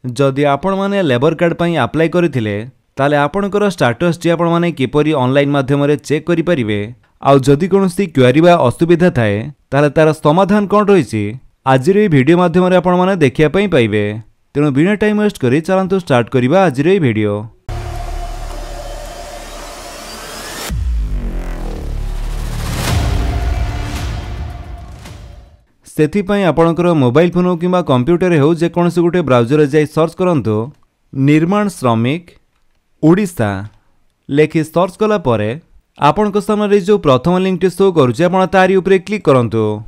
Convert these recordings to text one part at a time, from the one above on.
जदि आपण माने लेबर कार्ड पई अप्लाई करथिले ताले आपणकर स्टेटस टी आपण माने किपरि ऑनलाइन माध्यम रे चेक करि परिबे आउ जदि कोनोसी क्वेरी बा असुविधा थाए ताले तार समाधान कोन रहिछि आजिर ए वीडियो माध्यम रे आपण माने देखिया पई पाइबे। तेणु बिना टाइम वेस्ट करी चलंतु स्टार्ट करिबा आजिर ए वीडियो। सेथिपाई आपणकर मोबाइल फोन किंबा कंप्यूटर हो जेकोसी गोटे ब्राउजर जाई सर्च करंतु निर्माण श्रमिक ओडिशा लेखि सर्च कला परे आपणक सामने जो प्रथम लिंक टी शो करूचे आपण तारी ऊपर क्लिक करंतु।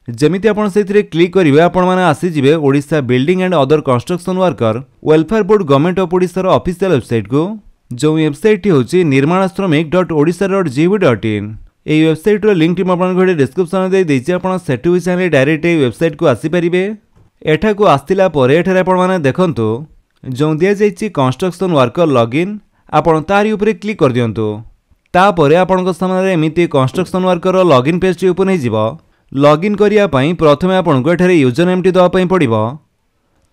जेमिति आपण सेथिरे क्लिक करिवे आपण माने आसी जिवे Odisha building and other construction worker welfare board government of Odisha रो ऑफिशियल वेबसाइट को जो वेबसाइट टी होची nirmanashramik.odisha.gov.in। এই वेबसाइट रो लिंक टी म आपन घरे डिस्क्रिप्शन दे देछि आपण सेटु विषय डायरेक्ट ए वेबसाइट को आसी परिबे। एठा को आस्तिला परे एठारे आपण माने देखंतु जो दिया जाइछि कंस्ट्रक्शन वर्कर लॉगिन आपण तारी ऊपर क्लिक कर दियंतु। तापरे आपनक सामने एमिति कंस्ट्रक्शन वर्कर रो लॉगिन पेज टी ऊपर नै जिवो। लॉगिन करिया पई प्रथमे आपनक एठारे यूजर नेम टी दवा पई पड़िबो।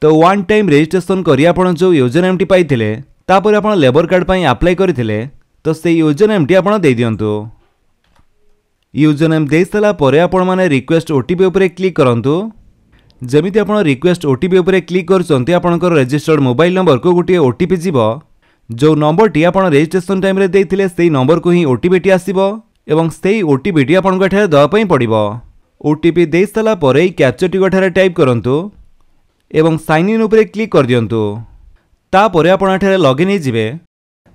तो वन टाइम रजिस्ट्रेशन करिया आपण जो यूजर नेम टी पाइथिले तापरे आपण लेबर कार्ड पई अप्लाई करथिले तो से यूजर नेम टी आपण दे दियंतु। यूजर नेम दे सला परे आपण माने रिक्वेस्ट ओटीपी ऊपर क्लिक करंतु। जेमिति आपण रिक्वेस्ट ओटीपी ऊपर क्लिक करचंती आपनकर रजिस्टर्ड मोबाइल नंबर को गोटे ओटीपी जीवो। जो नंबर टी आपण रजिस्ट्रेशन टाइम रे देथिले सेही नंबर को ही ओटीपी टी आसीबो एवं सेही ओटीपी टी आपण गठारे दवा पई पड़िबो। ओटीपी दे सला परे कैप्चा टी गठारे टाइप करंतु एवं साइन इन ऊपर क्लिक कर दियंतु। ता परे आपण एठारे लॉगिन हे जिवे।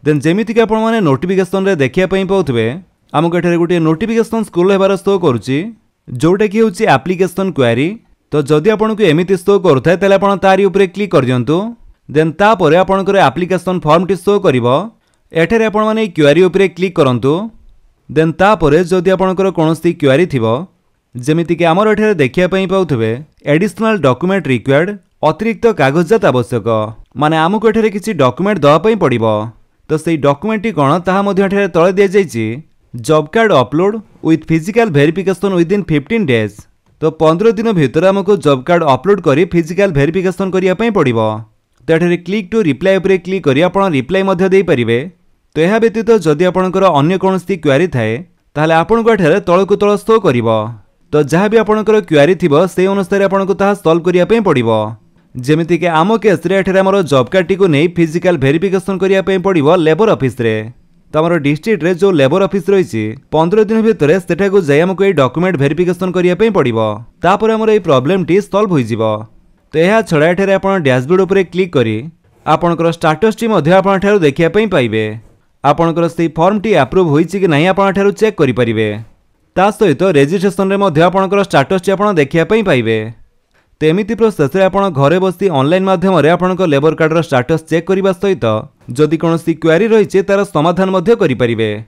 देन जेमिति कि आपण माने नोटिफिकेशन रे देखिया पई पाउथबे आमको एठारे गोटे नोटिफिकेशन स्कूल हेबार शो करूची जोटा कि होची एप्लीकेशन क्वेरी। तो जदि आपण को एमिति शो करूथाय ताले आपण तारी ऊपर क्लिक कर दियंतु। देन ता परे आपणकर एप्लीकेशन फॉर्म टी शो करिवो। एठारे आपण माने क्वेरी ऊपर क्लिक करंतु। देन ता परे जदि आपणकर कोनोसी क्वेरी थिवो जेमिति कि हमर एठारे देखिया पई पाउथबे एडिशनल डॉक्यूमेंट रिक्वायर्ड अतिरिक्त कागजात आवश्यक माने आमको एठारे किछि डॉक्यूमेंट दवा पई पड़िवो। तो सेही डॉक्यूमेंट टी कोन ताहा मध्ये एठारे तळे दिया जायछि job card upload with physical verification within 15 days. तो 15 दिन भीतर हमको जॉब कार्ड अपलोड करी फिजिकल वेरिफिकेशन करिया पई पड़िवो। तो एठारे क्लिक टू रिप्लाई ऊपर क्लिक करी आपण रिप्लाई मध्ये देई परिबे। तो एहा व्यतीत जदि आपणकर अन्य कोनोसी क्वेरी थाए ताहाले आपणको एठारे तळको तळ शो करिवो। तो जहाँ भी आपणकर क्वेरी थिबो से अनुसार आपणको ताहा सॉल्व करिया पई पड़िवो। जेमिति कि आमो केस रे एठारे हमर जॉब कार्ड टी को नै फिजिकल वेरिफिकेशन करिया पई पड़िवो लेबर ऑफिस रे। तो हमर डिस्ट्रिक्ट रे जो लेबर ऑफिस रहिछि 15 दिन भितर सेठा को जाय हमको ए डॉक्यूमेंट वेरिफिकेशन करिया पई पड़िवो। तापर हमर ए प्रॉब्लम टी सॉल्व होई जिवो। तो यह छड़ा एठारे आपण डैशबोर्ड ऊपर क्लिक करी आपणकर स्टेटस टी मध्ये आपण ठारू देखिया पई पाइबे। आपणकर सेही फॉर्म टी अप्रूव होईछि कि नाही आपण ठारू चेक करि परिबे। ता सहित रजिस्ट्रेशन रे मध्ये आपणकर स्टेटस टी आपण देखिया पई पाइबे। तो एमिति प्रोसेस रे आपण घरे बसी ऑनलाइन माध्यम रे आपणकर लेबर कार्ड रो स्टेटस चेक करिबा सहित जदि कोनोसी क्वेरी रहिछि तार समाधान मध्ये करि परिबे।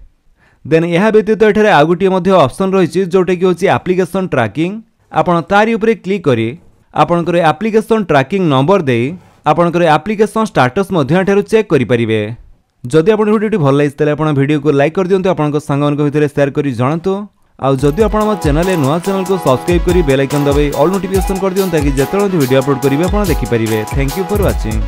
देन यह व्यतीत एठारे आ गुटिए मध्ये ऑप्शन रहिछि जोटा कि होछि एप्लीकेशन ट्रैकिंग। आपण तारी ऊपर क्लिक करी आपणकर एप्लीकेशन ट्रैकिंग नंबर देई आपणकर एप्लीकेशन स्टेटस मध्ये एठारू चेक करि परिबे। जदि आपण वीडियो भल लागिस ताले आपण वीडियो को लाइक कर दियंतु आपणक संगन को भितरे शेयर करी जणांतु। आउ जदि आपण हम चैनल ए नुवा चैनल को सब्सक्राइब करी बेल आइकन दबाई ऑल नोटिफिकेशन कर दियंतु ताकि जेतळे वीडियो अपलोड करिवे आपण देखि परिबे। Thank you for watching.